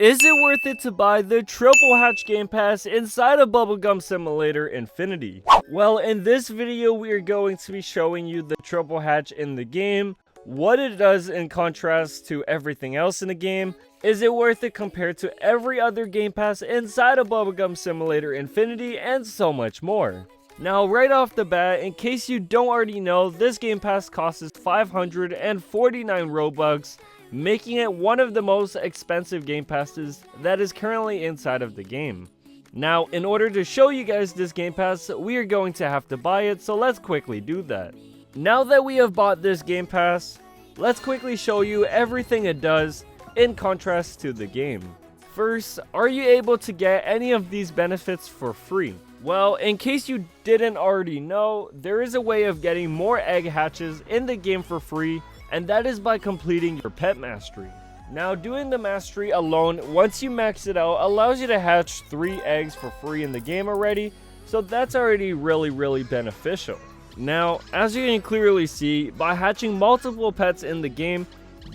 Is it worth it to buy the Triple Hatch Game Pass inside of Bubblegum Simulator Infinity? Well, in this video, we are going to be showing you the Triple Hatch in the game, what it does in contrast to everything else in the game, is it worth it compared to every other Game Pass inside of Bubblegum Simulator Infinity, and so much more. Now, right off the bat, in case you don't already know, this Game Pass costs 549 Robux, making it one of the most expensive Game Passes that is currently inside of the game. Now, in order to show you guys this Game Pass, we are going to have to buy it, so let's quickly do that. Now that we have bought this Game Pass, let's quickly show you everything it does in contrast to the game. First, are you able to get any of these benefits for free? Well, in case you didn't already know, there is a way of getting more egg hatches in the game for free, and that is by completing your pet mastery. Now, doing the mastery alone, once you max it out, allows you to hatch 3 eggs for free in the game already, so that's already really beneficial. Now, as you can clearly see, by hatching multiple pets in the game,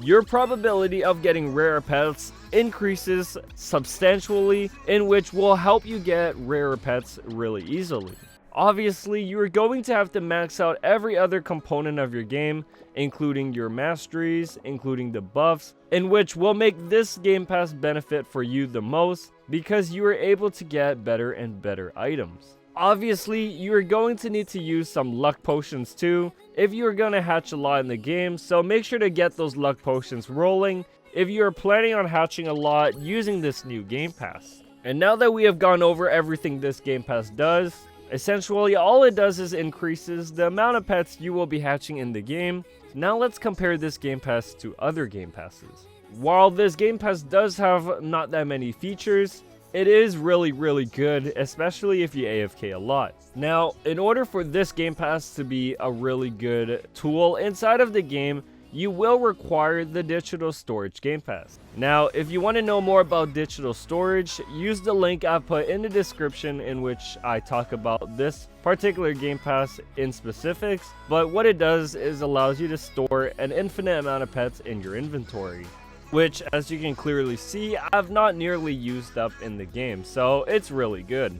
your probability of getting rare pets increases substantially, in which will help you get rare pets really easily. Obviously, you are going to have to max out every other component of your game, including your masteries, including the buffs, in which will make this Game Pass benefit for you the most, because you are able to get better and better items. Obviously, you are going to need to use some luck potions too, if you are going to hatch a lot in the game, so make sure to get those luck potions rolling if you are planning on hatching a lot using this new Game Pass. And now that we have gone over everything this Game Pass does, essentially all it does is increases the amount of pets you will be hatching in the game. Now let's compare this Game Pass to other Game Passes. While this Game Pass does have not that many features, it is really good, especially if you AFK a lot. Now, in order for this Game Pass to be a really good tool inside of the game, you will require the digital storage Game Pass. Now, if you want to know more about digital storage, use the link I put in the description, in which I talk about this particular Game Pass in specifics, but what it does is allows you to store an infinite amount of pets in your inventory, which, as you can clearly see, I've not nearly used up in the game, so it's really good.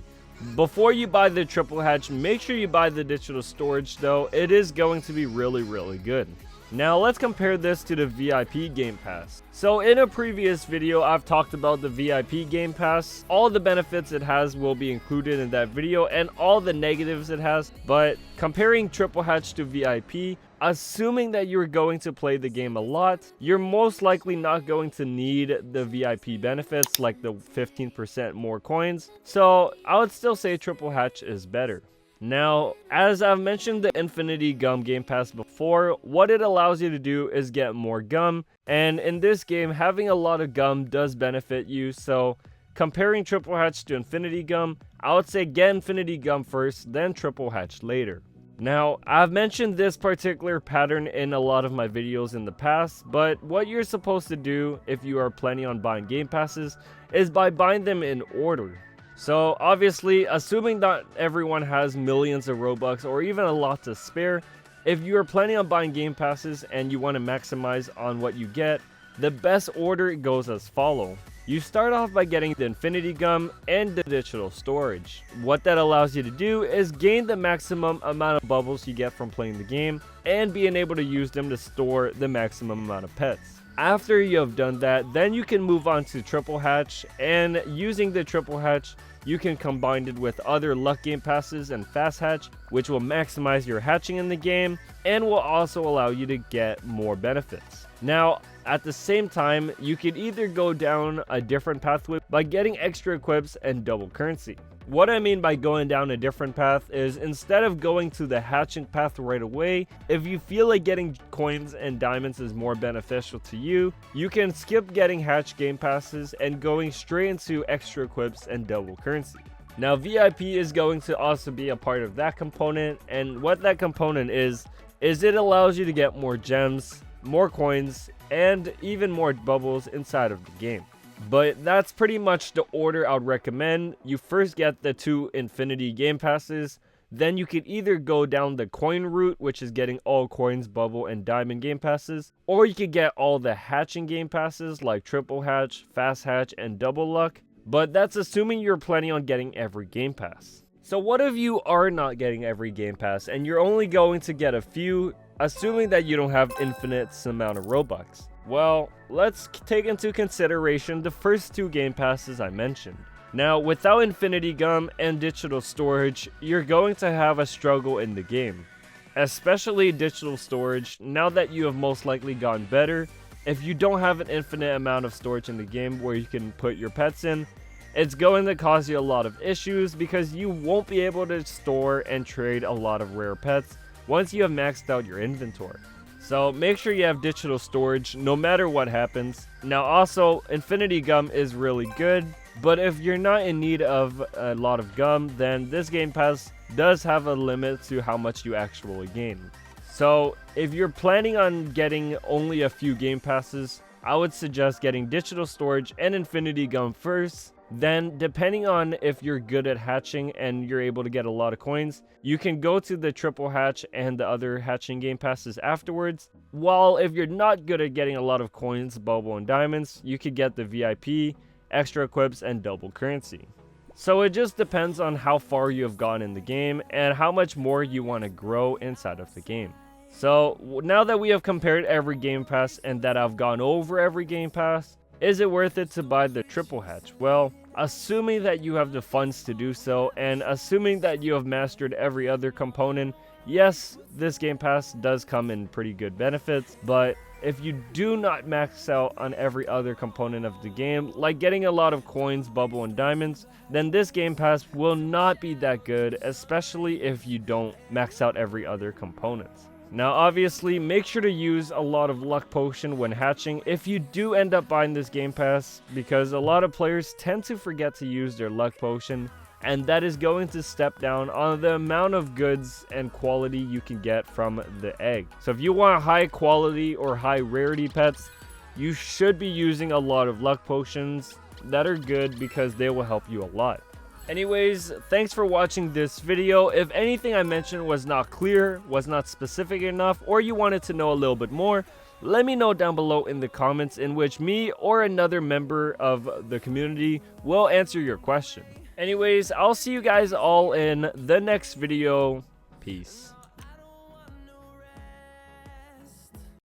Before you buy the Triple Hatch, make sure you buy the digital storage though, it is going to be really good. Now let's compare this to the VIP Game Pass. So in a previous video, I've talked about the VIP Game Pass. All the benefits it has will be included in that video, and all the negatives it has, but comparing Triple Hatch to VIP, assuming that you're going to play the game a lot, you're most likely not going to need the VIP benefits like the 15% more coins, so I would still say Triple Hatch is better. Now, as I've mentioned the Infinity Gum Game Pass before, what it allows you to do is get more gum, and in this game, having a lot of gum does benefit you, so comparing Triple Hatch to Infinity Gum, I would say get Infinity Gum first, then Triple Hatch later. Now, I've mentioned this particular pattern in a lot of my videos in the past, but what you're supposed to do if you are planning on buying Game Passes is by buying them in order. So obviously, assuming that everyone has millions of Robux or even a lot to spare, if you are planning on buying Game Passes and you want to maximize on what you get, the best order goes as follows. You start off by getting the Infinity Gum and the digital storage. What that allows you to do is gain the maximum amount of bubbles you get from playing the game and being able to use them to store the maximum amount of pets. After you have done that, then you can move on to Triple Hatch, and using the Triple Hatch, you can combine it with other luck Game Passes and Fast Hatch, which will maximize your hatching in the game and will also allow you to get more benefits. Now, at the same time, you can either go down a different pathway by getting extra equips and double currency. What I mean by going down a different path is, instead of going to the hatching path right away, if you feel like getting coins and diamonds is more beneficial to you, you can skip getting hatch Game Passes and going straight into extra equips and double currency. Now, VIP is going to also be a part of that component, and what that component is it allows you to get more gems, more coins, and even more bubbles inside of the game. But that's pretty much the order I would recommend. You first get the 2 Infinity Game Passes, then you could either go down the coin route, which is getting all coins, bubble, and diamond game passes, or you could get all the hatching game passes like triple hatch, fast hatch, and double luck, but that's assuming you're planning on getting every game pass. So what if you are not getting every game pass and you're only going to get a few, assuming that you don't have infinite amount of Robux? Well, let's take into consideration the first 2 game passes I mentioned. Now, without infinity gum and digital storage, you're going to have a struggle in the game. Especially digital storage, now that you have most likely gotten better, if you don't have an infinite amount of storage in the game where you can put your pets in, it's going to cause you a lot of issues because you won't be able to store and trade a lot of rare pets once you have maxed out your inventory. So make sure you have digital storage no matter what happens. Now also, infinity gum is really good, but if you're not in need of a lot of gum, then this game pass does have a limit to how much you actually gain. So if you're planning on getting only a few game passes, I would suggest getting digital storage and infinity gum first. Then, depending on if you're good at hatching and you're able to get a lot of coins, you can go to the triple hatch and the other hatching game passes afterwards. While if you're not good at getting a lot of coins, bubble, and diamonds, you could get the VIP, extra equips, and double currency. So it just depends on how far you have gone in the game and how much more you want to grow inside of the game. So now that we have compared every game pass and that I've gone over every game pass, is it worth it to buy the triple hatch? Well, assuming that you have the funds to do so, and assuming that you have mastered every other component, yes, this game pass does come in pretty good benefits, but if you do not max out on every other component of the game, like getting a lot of coins, bubble, and diamonds, then this game pass will not be that good, especially if you don't max out every other component. Now obviously, make sure to use a lot of luck potion when hatching if you do end up buying this game pass, because a lot of players tend to forget to use their luck potion, and that is going to step down on the amount of goods and quality you can get from the egg. So if you want high quality or high rarity pets, you should be using a lot of luck potions that are good because they will help you a lot. Anyways, thanks for watching this video. If anything I mentioned was not clear, was not specific enough, or you wanted to know a little bit more, let me know down below in the comments, in which me or another member of the community will answer your question. Anyways, I'll see you guys all in the next video. Peace.